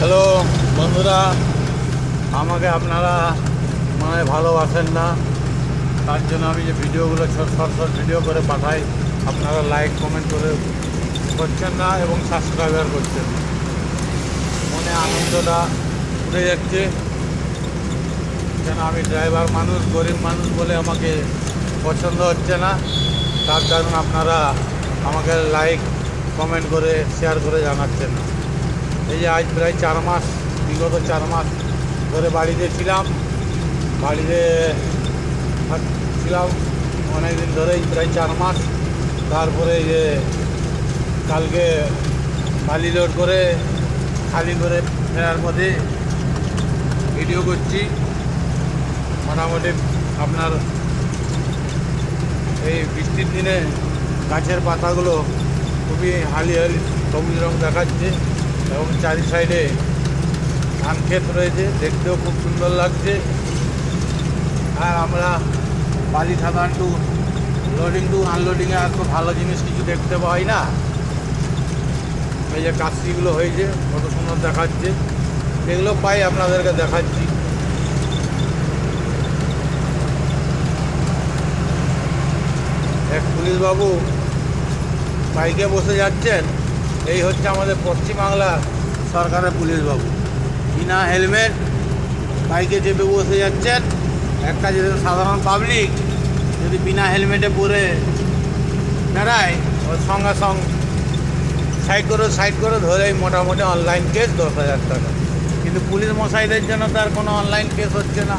Hello বন্ধুরা, আমাকে আপনারা মানে ভালোবাসেন না, তার জন্য আমি যে ভিডিওগুলো শর্ট শর্ট ভিডিও করে পাঠাই, আপনারা লাইক কমেন্ট করে করছেন না এবং সাবস্ক্রাইবার করছেন না। মনে আনন্দটা উঠে যাচ্ছে, কেন আমি ড্রাইভার মানুষ, গরিব মানুষ বলে আমাকে পছন্দ হচ্ছে না। তার কারণ আপনারা আমাকে লাইক কমেন্ট করে শেয়ার করে জানাচ্ছেন না। এই যে আজ প্রায় 4 মাস, বিগত 4 মাস ধরে বাড়িতে ছিলাম, বাড়িতে ছিলাম অনেক দিন ধরেই, প্রায় 4 মাস। তারপরে যে কালকে বালি লোড করে খালি করে ফেরার পথে ভিডিও করছি। মোটামুটি আপনার এই বৃষ্টির দিনে গাছের পাতাগুলো খুবই হালি সবুজ রং দেখাচ্ছে এবং চারি সাইডে ধান ক্ষেত রয়েছে, দেখতেও খুব সুন্দর লাগছে। আর আমরা বালি সাধারণত লোডিং টু আনলোডিংয়ে আর তো ভালো জিনিস কিছু দেখতে পাই না। এই যে কাশিগুলো হয়েছে কত সুন্দর দেখাচ্ছে, এগুলো পাই আপনাদেরকে দেখাচ্ছি। এক পুলিশবাবু বাইকে বসে যাচ্ছেন, এই হচ্ছে আমাদের পশ্চিমবাংলার সরকারের পুলিশবাবু। বিনা হেলমেট বাইকে চেপে বসে যাচ্ছেন। একটা যদি সাধারণ পাবলিক যদি বিনা হেলমেটে পরে বেড়ায়, ওর সঙ্গে সাইড করে ধরেই মোটামুটি অনলাইন কেস 10,000 টাকা। কিন্তু পুলিশ মশাইদের জন্য তার কোনো অনলাইন কেস হচ্ছে না।